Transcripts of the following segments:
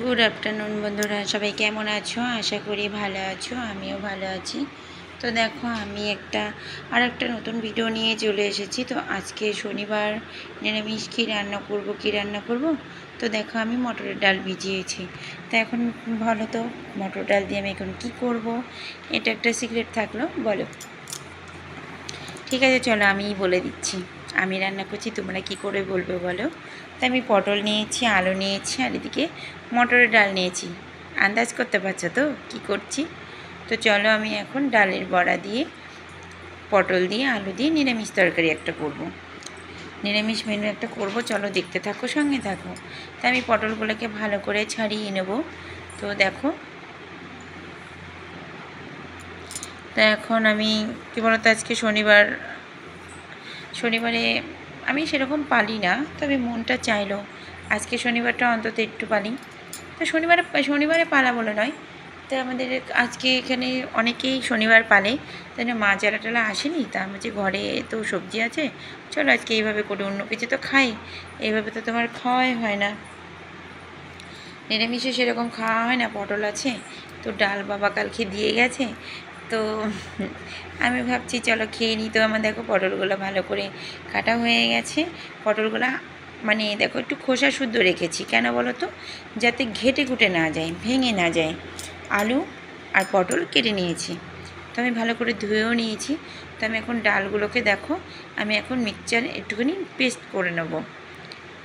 Good afternoon বন্ধুরা, সবাই কেমন আছো? আশা করি ভালো আছো, আমিও ভালো আছি। তো দেখো, আমি একটা নতুন ভিডিও নিয়ে চলে এসেছি। তো আজকে শনিবার, নিরামিষ কী রান্না করব। তো দেখো, আমি মটরের ডাল ভিজিয়েছি। তো এখন বলো তো, মটর ডাল দিয়ে আমি এখন কী করব? এটা একটা সিক্রেট থাকলো, বলো। ঠিক আছে, চলো আমিই বলে দিচ্ছি। আমি রান্না করছি, তোমরা কি করে বলবে বলো। তো আমি পটল নিয়েছি, আলু নিয়েছি, আর এদিকে মটরের ডাল নিয়েছি। আন্দাজ করতে পারছো তো কি করছি? তো চলো, আমি এখন ডালের বড়া দিয়ে, পটল দিয়ে, আলু দিয়ে নিরামিষ তরকারি একটা করব। নিরামিষ মেনু একটা করব, চলো দেখতে থাকো, সঙ্গে থাকো। তো আমি পটলগুলোকে ভালো করে ছাড়িয়ে নেব। তো দেখো, তা এখন আমি কী বলতো, আজকে শনিবারে আমি সেরকম পালি না, তবে মনটা চাইলো আজকে শনিবারটা অন্তত একটু পালি। তো শনিবারে পালা বলে নয়, তো আমাদের আজকে এখানে অনেকেই শনিবার পালে, তাই না? মা চারা আসেনি, তা আমার যে ঘরে তো সবজি আছে, চলো আজকে এইভাবে করে, অন্য কিছু তো খাই, এইভাবে তো তোমার খাওয়াই হয় না, নিরামিষে সেরকম খাওয়া হয় না। পটল আছে, তো ডাল বাবা কালকে দিয়ে গেছে। তো আমি ভাবছি চলো খেয়ে নিই। তো আমার দেখো, পটলগুলো ভালো করে কাটা হয়ে গেছে। পটলগুলো মানে দেখো, একটু খোসা শুদ্ধ রেখেছি, কেন বলো তো, যাতে ঘেটে ঘুটে না যায়, ভেঙে না যায়। আলু আর পটল কেটে নিয়েছি, তো আমি ভালো করে ধুয়েও নিয়েছি। তো আমি এখন ডালগুলোকে দেখো, আমি এখন মিক্সচারে একটুখানি পেস্ট করে নেবো,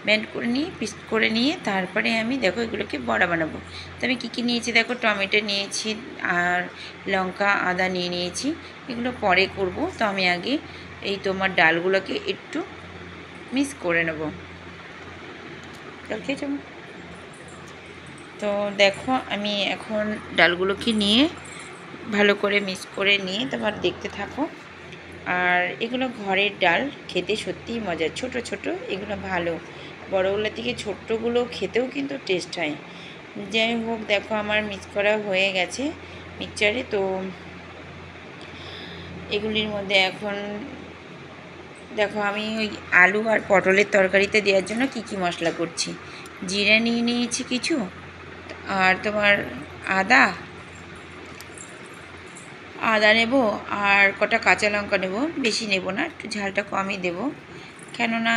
ব্যান্ড করে নিয়ে, পেস্ট করে নিয়ে, তারপরে আমি দেখো এগুলোকে বড়া বানাবো। তো আমি কী কী নিয়েছি দেখো, টমেটো নিয়েছি, আর লঙ্কা, আদা নিয়ে নিয়েছি। এগুলো পরে করব। তো আমি আগে এই তোমার ডালগুলোকে একটু মিক্স করে নেব। ডাল খেয়েছ? তো দেখো, আমি এখন ডালগুলোকে নিয়ে ভালো করে মিক্স করে নিয়ে তোমার দেখতে থাকো। আর এগুলো ঘরের ডাল, খেতে সত্যিই মজার, ছোট ছোট এগুলো ভালো, বড়গুলোর থেকে ছোট্টগুলো খেতেও কিন্তু টেস্ট হয়। যাই হোক, দেখো আমার মিক্স করা হয়ে গেছে মিক্সচারে। তো এগুলির মধ্যে এখন দেখো, আমি ওই আলু আর পটলের তরকারিতে দেওয়ার জন্য কি কি মশলা করছি। জিরা নিয়ে নিয়েছি কিছু, আর তোমার আদা আদা নেব, আর কটা কাঁচা লঙ্কা নেব, বেশি নেব না, একটু ঝালটা কমই দেব, কেননা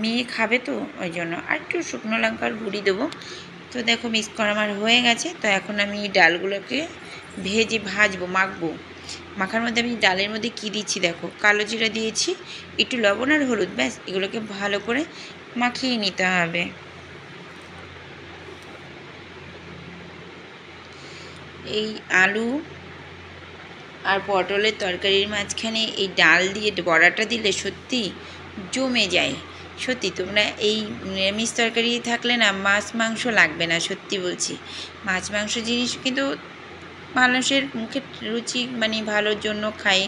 মেয়ে খাবে তো ওই জন্য। আর একটু শুকনো লঙ্কার গুঁড়ি দেবো। তো দেখো, মিক্স করা আমার হয়ে গেছে। তো এখন আমি ডালগুলোকে ভাজবো, মাখবো। মাখার মধ্যে আমি ডালের মধ্যে কী দিচ্ছি দেখো, কালো জিরা দিয়েছি, একটু লবণ আর হলুদ, ব্যাস। এগুলোকে ভালো করে মাখিয়ে নিতে হবে। এই আলু আর পটলের তরকারির মাঝখানে এই ডাল দিয়ে বড়াটা দিলে সত্যি জমে যায়। সত্যি, তোমরা এই নিরামিষ তরকারি থাকলে না, মাছ মাংস লাগবে না, সত্যি বলছি। মাছ মাংস জিনিস কিন্তু মানুষের মুখের রুচি মানে ভালোর জন্য খায়,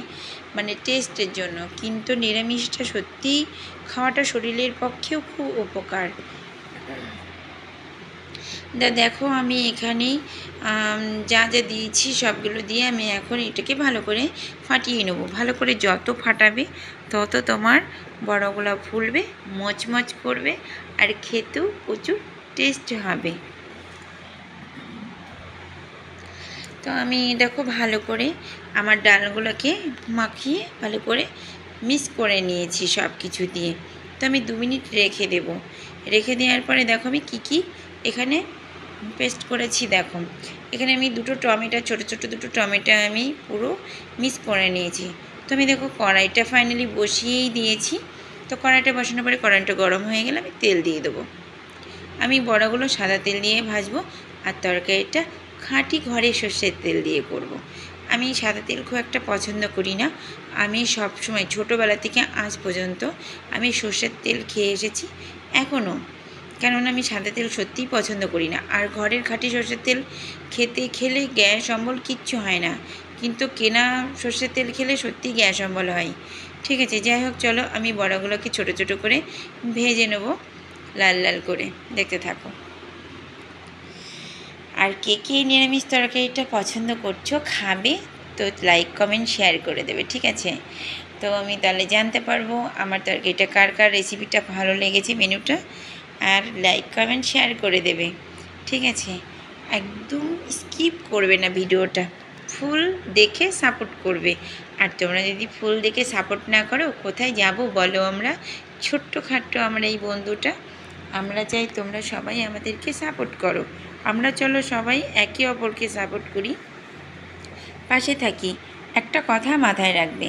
মানে টেস্টের জন্য, কিন্তু নিরামিষটা সত্যিই খাওয়াটা শরীরের পক্ষেও খুব উপকার। দেখো, আমি এখানেই যা যা দিয়েছি সবগুলো দিয়ে আমি এখন এটাকে ভালো করে ফাটিয়ে নেব। ভালো করে যত ফাটাবে তত তোমার বড়াগুলো ফুলবে, মচমচ করবে, আর খেতেও প্রচুর টেস্ট হবে। তো আমি দেখো ভালো করে আমার ডালগুলোকে মাখিয়ে ভালো করে মিক্স করে নিয়েছি সব কিছু দিয়ে। তো আমি 2 মিনিট রেখে দেব। রেখে দেওয়ার পরে দেখো আমি কী এখানে পেস্ট করেছি। দেখো, এখানে আমি ছোটো ছোটো দুটো টমেটো আমি পুরো মিক্স করে নিয়েছি। তো আমি দেখো কড়াইটা ফাইনালি বসিয়েই দিয়েছি। তো কড়াইটা বসানোর পরে কড়াইটা গরম হয়ে গেলে আমি তেল দিয়ে দেবো। আমি বড়াগুলো সাদা তেল দিয়ে ভাজবো, আর তরকারিটা খাঁটি ঘরে সর্ষের তেল দিয়ে করব। আমি সাদা তেল খুব একটা পছন্দ করি না। আমি সবসময় ছোটোবেলা থেকে আজ পর্যন্ত আমি সর্ষের তেল খেয়ে এসেছি, এখনও। কেননা আমি সাদা তেল সত্যিই পছন্দ করি না। আর ঘরের খাঁটি সর্ষের তেল খেলে গ্যাস অম্বল কিচ্ছু হয় না, কিন্তু কেনা সর্ষের তেল খেলে সত্যিই গ্যাস অম্বল হয়। ঠিক আছে, যাই হোক, চলো আমি বড়াগুলোকে ছোটো ছোটো করে ভেজে নেব, লাল লাল করে, দেখতে থাকো। আর কে কে নিরামিষ তরকারিটা পছন্দ করছো, খাবে, তো লাইক কমেন্ট শেয়ার করে দেবে, ঠিক আছে? তো আমি তাহলে জানতে পারবো আমার তরকারিটা কার কার রেসিপিটা ভালো লেগেছে, মেনুটা। আর লাইক কমেন্ট শেয়ার করে দেবে। ঠিক আছে, একদম স্কিপ করবে না ভিডিওটা, ফুল দেখে সাপোর্ট করবে। আর তোমরা যদি ফুল দেখে সাপোর্ট না করো কোথায় যাব বলো? আমরা ছোট্টখাট্টো আমরা এই বন্ধুটা, আমরা চাই তোমরা সবাই আমাদেরকে সাপোর্ট করো। আমরা চলো সবাই একে অপরকে সাপোর্ট করি, পাশে থাকি। একটা কথা মাথায় রাখবে,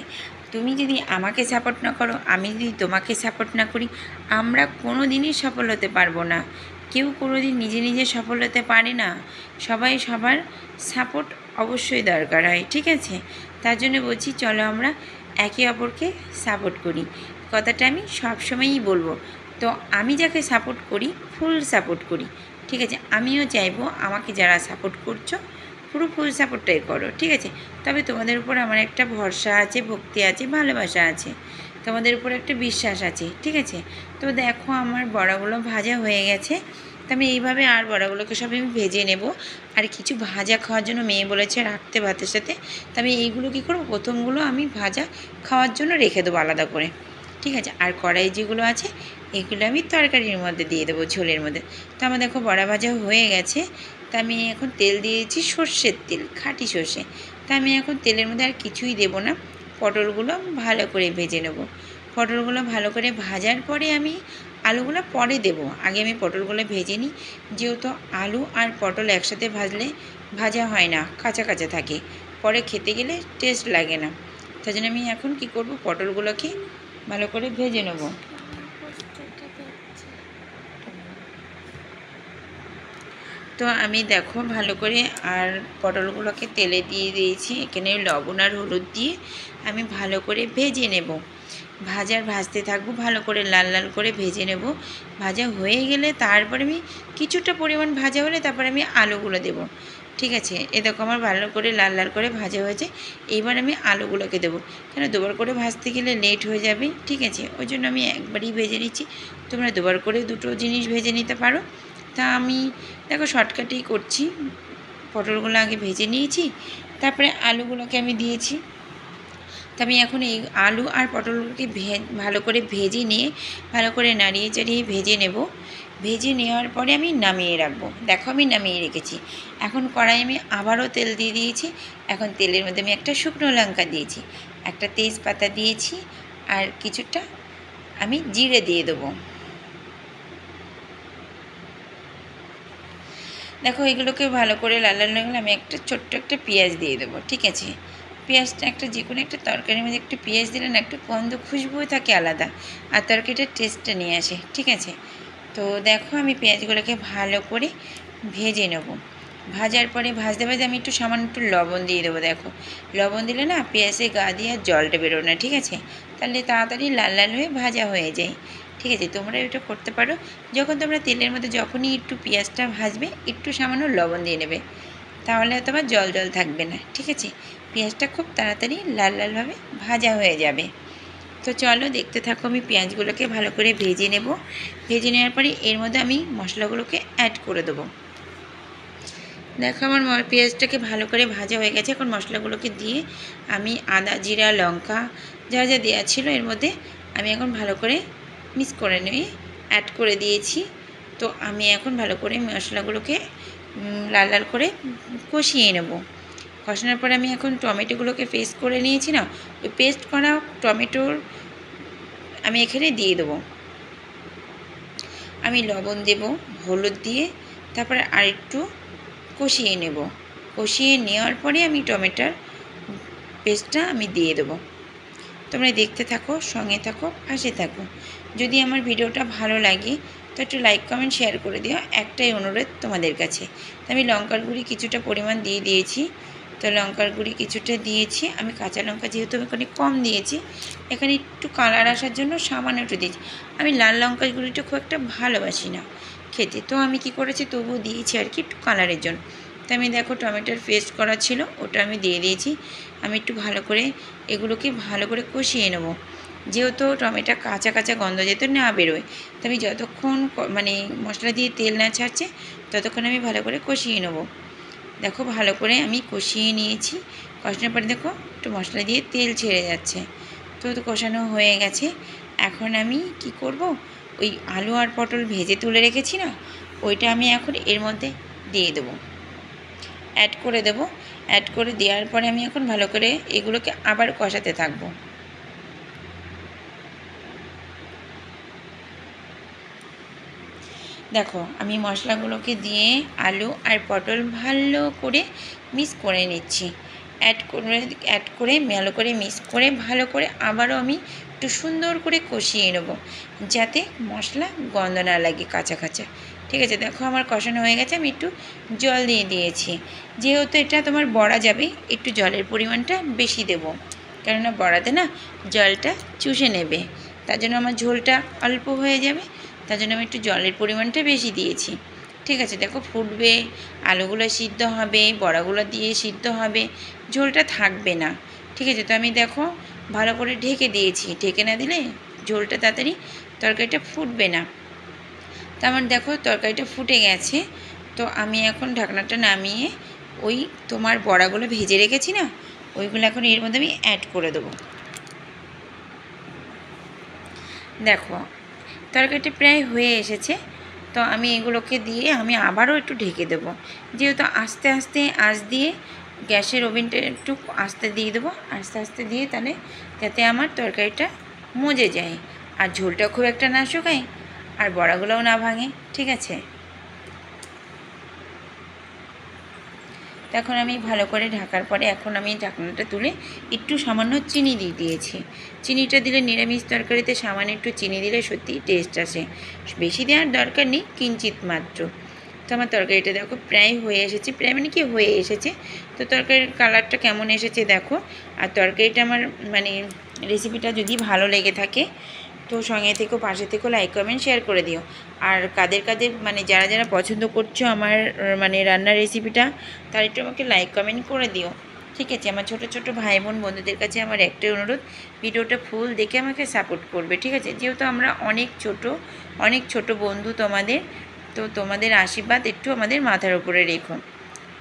তুমি যদি আমাকে সাপোর্ট না করো, আমি যদি তোমাকে সাপোর্ট না করি, আমরা কোনো দিনই সফল হতে পারবো না। কেউ কোনো দিন নিজে নিজে সফল হতে পারে না, সবাই সবার সাপোর্ট অবশ্যই দরকার হয়। ঠিক আছে, তার জন্য বলছি চলো আমরা একে অপরকে সাপোর্ট করি। কথাটা আমি সবসময়ই বলবো। তো আমি যাকে সাপোর্ট করি ফুল সাপোর্ট করি। ঠিক আছে, আমিও চাইবো আমাকে যারা সাপোর্ট করছো পুরো ফুল সাপোর্টটাই করো। ঠিক আছে, তবে তোমাদের উপর আমার একটা ভরসা আছে, ভক্তি আছে, ভালোবাসা আছে, তোমাদের উপর একটা বিশ্বাস আছে। ঠিক আছে, তো দেখো আমার বড়াগুলো ভাজা হয়ে গেছে। তো আমি এইভাবে আর বড়াগুলোকে সব আমি ভেজে নেব। আর কিছু ভাজা খাওয়ার জন্য মেয়ে বলেছে রাখতে ভাতের সাথে, তো আমি এইগুলো কী করবো, প্রথমগুলো আমি ভাজা খাওয়ার জন্য রেখে দেবো আলাদা করে। ঠিক আছে, আর কড়াই যেগুলো আছে এগুলো আমি তরকারির মধ্যে দিয়ে দেবো, ঝোলের মধ্যে। তো আমার দেখো বড়া ভাজা হয়ে গেছে। তা আমি এখন তেল দিয়েছি, সর্ষের তেল, খাঁটি সর্ষে। তা আমি এখন তেলের মধ্যে আর কিছুই দেবো না, পটলগুলো ভালো করে ভেজে নেব। পটলগুলো ভালো করে ভাজার পরে আমি আলুগুলো পরে দেব, আগে আমি পটলগুলো ভেজে নিই। যেহেতু আলু আর পটল একসাথে ভাজলে ভাজা হয় না, কাঁচা কাঁচা থাকে, পরে খেতে গেলে টেস্ট লাগে না। তাই জন্য আমি এখন কি করব, পটলগুলোকে ভালো করে ভেজে নেব। তো আমি দেখো ভালো করে আর পটলগুলোকে তেলে দিয়ে দিয়েছি, এখানে লবণ আর হলুদ দিয়ে আমি ভালো করে ভেজে নেব। ভাজতে থাকবো, ভালো করে লাল লাল করে ভেজে নেব। ভাজা হয়ে গেলে তারপরে আমি কিছুটা পরিমাণ ভাজা হলে তারপরে আমি আলুগুলো দেব। ঠিক আছে, এ দেখো আমার ভালো করে লাল লাল করে ভাজা হয়েছে। এইবার আমি আলুগুলোকে দেবো, কেন দুবার করে ভাজতে গেলে লেট হয়ে যাবে। ঠিক আছে, ওই জন্য আমি একবারই ভেজে নিচ্ছি। তোমরা দুবার করে দুটো জিনিস ভেজে নিতে পারো। তা আমি দেখো শর্টকাটেই করছি, পটলগুলো আগে ভেজে নিয়েছি, তারপরে আলুগুলোকে আমি দিয়েছি। তো আমি এখন এই আলু আর পটলগুলোকে ভালো করে ভেজে নিয়ে ভালো করে নাড়িয়ে চাড়িয়ে ভেজে নেব। ভেজে নেওয়ার পরে আমি নামিয়ে রাখবো। দেখো আমি নামিয়ে রেখেছি। এখন কড়াই আমি আবারও তেল দিয়ে দিয়েছি। এখন তেলের মধ্যে আমি একটা শুকনো লঙ্কা দিয়েছি, একটা তেজপাতা দিয়েছি, আর কিছুটা আমি জিরে দিয়ে দেবো। দেখো এগুলোকে ভালো করে লাল লাল হয়ে গেলে আমি একটা ছোট্ট একটা পেঁয়াজ দিয়ে দেবো। ঠিক আছে, পেঁয়াজটা একটা যে কোনো একটা তরকারির মধ্যে একটু পেঁয়াজ দিলে না একটু গন্ধ খুশবু থাকে আলাদা, আর তরকারিটার টেস্টটা নিয়ে আসে। ঠিক আছে, তো দেখো আমি পেঁয়াজগুলোকে ভালো করে ভেজে নেব। ভাজার পরে ভাজতে ভাজতে আমি একটু সামান্য একটু লবণ দিয়ে দেবো। দেখো লবণ দিলে না পেঁয়াজে গা দিয়ে আর জলটা বেরো না। ঠিক আছে, তাহলে তাড়াতাড়ি লাল লাল হয়ে ভাজা হয়ে যায়। ঠিক আছে, তোমরা এটা করতে পারো, যখন তোমরা তেলের মধ্যে যখনই একটু পেঁয়াজটা ভাজবে একটু সামান্য লবণ দিয়ে নেবে, তাহলে তোমার জল জল থাকবে না। ঠিক আছে, পেঁয়াজটা খুব তাড়াতাড়ি লাল লালভাবে ভাজা হয়ে যাবে। তো চলো দেখতে থাকো, আমি পেঁয়াজগুলোকে ভালো করে ভেজে নেব। ভেজে নেওয়ার পরে এর মধ্যে আমি মশলাগুলোকে অ্যাড করে দেবো। দেখো আমার পেঁয়াজটাকে ভালো করে ভাজা হয়ে গেছে। এখন মশলাগুলোকে দিয়ে আমি আদা জিরা লঙ্কা যা যা দেওয়া ছিল এর মধ্যে আমি এখন ভালো করে মিক্স করে নিয়ে অ্যাড করে দিয়েছি। তো আমি এখন ভালো করে মশলাগুলোকে লাল লাল করে কষিয়ে নেব। কষানোর পরে আমি এখন টমেটোগুলোকে পেস্ট করে নিয়েছি না, ওই পেস্ট করা টমেটোর আমি এখানে দিয়ে দেবো। আমি লবণ দেব, হলুদ দিয়ে তারপরে আরেকটু কষিয়ে নেব। কষিয়ে নেওয়ার পরে আমি টমেটোর পেস্টটা আমি দিয়ে দেবো। তোমরা দেখতে থাকো, সঙ্গে থাকো, পাশে থাকো। যদি আমার ভিডিওটা ভালো লাগে তো একটু লাইক কমেন্ট শেয়ার করে দিও, একটাই অনুরোধ তোমাদের কাছে। তো আমি লঙ্কার গুঁড়ি কিছুটা পরিমাণ দিয়ে দিয়েছি। তো লঙ্কার গুঁড়ি কিছুটা দিয়েছি, আমি কাঁচা লঙ্কা যেহেতু আমি এখানে কম দিয়েছি, এখানে একটু কালার আসার জন্য সামান্য একটু দিয়েছি। আমি লাল লঙ্কার গুঁড়িটা খুব একটা ভালোবাসি না খেতে, তো আমি কি করেছি তবুও দিয়েছি আর কি, একটু কালারের জন্য। তো আমি দেখো টমেটোর পেস্ট করা ছিল ওটা আমি দিয়ে দিয়েছি। আমি একটু ভালো করে এগুলোকে ভালো করে কষিয়ে নেব। যেহেতু টমেটো কাঁচা কাঁচা গন্ধ যেহেতু না বেরোয়, তো আমি যতক্ষণ মানে মশলা দিয়ে তেল না ছাড়ছে ততক্ষণ আমি ভালো করে কষিয়ে নেব। দেখো ভালো করে আমি কষিয়ে নিয়েছি। কষানোর পরে দেখো একটু মশলা দিয়ে তেল ছেড়ে যাচ্ছে। তো কষানো হয়ে গেছে। এখন আমি কি করব, ওই আলু আর পটল ভেজে তুলে রেখেছি না, ওইটা আমি এখন এর মধ্যে দিয়ে দেবো, অ্যাড করে দেবো। অ্যাড করে দেওয়ার পরে আমি এখন ভালো করে এগুলোকে আবার কষাতে থাকবো। দেখো আমি মশলাগুলোকে দিয়ে আলু আর পটল ভালো করে মিক্স করে নিচ্ছি। অ্যাড করে ভালো করে মিক্স করে ভালো করে আবারও আমি একটু সুন্দর করে কষিয়ে নেব, যাতে মশলা গন্ধ না লাগে কাঁচা কাঁচা। ঠিক আছে, দেখো আমার কষানো হয়ে গেছে। আমি একটু জল দিয়ে দিয়েছি, যেহেতু এটা তোমার বড়া যাবে একটু জলের পরিমাণটা বেশি দেব, কেননা বড়াতে না জলটা চুষে নেবে, তার জন্য আমার ঝোলটা অল্প হয়ে যাবে, তার জন্য আমি একটু জলের পরিমাণটা বেশি দিয়েছি। ঠিক আছে, দেখো ফুটবে, আলুগুলো সিদ্ধ হবে, বড়াগুলো দিয়ে সিদ্ধ হবে, ঝোলটা থাকবে না। ঠিক আছে, তো আমি দেখো ভালো করে ঢেকে দিয়েছি, ঢেকে না দিলে ঝোলটা তাড়াতাড়ি তরকারিটা ফুটবে না। তো আমার দেখো তরকারিটা ফুটে গেছে। তো আমি এখন ঢাকনাটা নামিয়ে ওই তোমার বড়াগুলো ভেজে রেখেছি না, ওইগুলো এখন এর মধ্যে আমি অ্যাড করে দেবো। দেখো তরকারিটা প্রায় হয়ে এসেছে। তো আমি এগুলোকে দিয়ে আমি আবারও একটু ঢেকে দেবো, যেহেতু আস্তে আস্তে আঁচ দিয়ে গ্যাসের ওভেনটা একটু আস্তে দিয়ে দেবো, আস্তে আস্তে দিয়ে, তাহলে যাতে আমার তরকারিটা মজে যায় আর ঝোলটা খুব একটা না শুকায় আর বড়াগুলোও না ভাঙে। ঠিক আছে, এখন আমি ভালো করে ঢাকার পরে এখন আমি ঢাকনাটা তুলে একটু সামান্য চিনি দিয়ে দিয়েছি। চিনিটা দিলে নিরামিষ তরকারিতে সামান্য একটু চিনি দিলে সত্যিই টেস্ট আসে, বেশি দেওয়ার দরকার নেই, কিঞ্চিত মাত্র। তো আমার তরকারিটা দেখো প্রায় হয়ে এসেছে, প্রায় মানে কি হয়ে এসেছে। তো তরকারির কালারটা কেমন এসেছে দেখো। আর তরকারিটা আমার মানে রেসিপিটা যদি ভালো লেগে থাকে তো সঙ্গে থেকেও পাশে থেকেও লাইক কমেন্ট শেয়ার করে দিও। আর কাদের কাদের মানে যারা যারা পছন্দ করছো আমার মানে রান্নার রেসিপিটা, তারা একটু আমাকে লাইক কমেন্ট করে দিও। ঠিক আছে, আমার ছোটো ছোটো ভাই বোন বন্ধুদের কাছে আমার একটাই অনুরোধ, ভিডিওটা ফুল দেখে আমাকে সাপোর্ট করবে। ঠিক আছে, যেহেতু আমরা অনেক ছোট বন্ধু তোমাদের, তো তোমাদের আশীর্বাদ একটু আমাদের মাথার উপরে রেখো।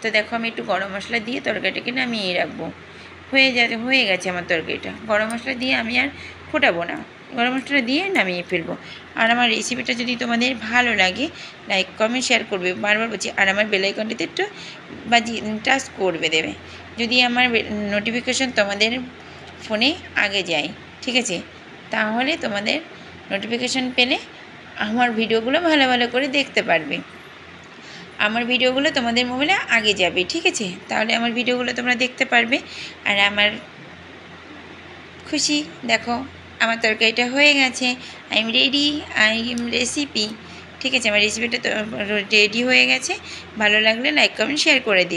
তো দেখো আমি একটু গরম মশলা দিয়ে তরকারিটাকে নামিয়ে রাখবো। হয়ে গেছে আমার তরকারিটা, গরম মশলা দিয়ে আমি আর ফোটাবো না, গরম মশলা দিয়ে নামিয়ে ফেলবো। আর আমার রেসিপিটা যদি তোমাদের ভালো লাগে লাইক কমেন্ট শেয়ার করবে, বারবার বলছি, আর আমার বেল আইকনটিতে একটু টাচ করবে দেবে, যদি আমার নোটিফিকেশন তোমাদের ফোনে আগে যায়। ঠিক আছে, তাহলে তোমাদের নোটিফিকেশন পেলে আমার ভিডিওগুলো ভালো ভালো করে দেখতে পারবে, আমার ভিডিওগুলো তোমাদের মোবাইলে আগে যাবে। ঠিক আছে, তাহলে আমার ভিডিওগুলো তোমরা দেখতে পারবে। আর আমার খুশি, দেখো আমার তরকারিটা হয়ে গেছে, I am ready, I am recipe. ঠিক আছে, আমার রেসিপিটা তো রেডি হয়ে গেছে। ভালো লাগলে লাইক কমেন্ট শেয়ার করে দিই।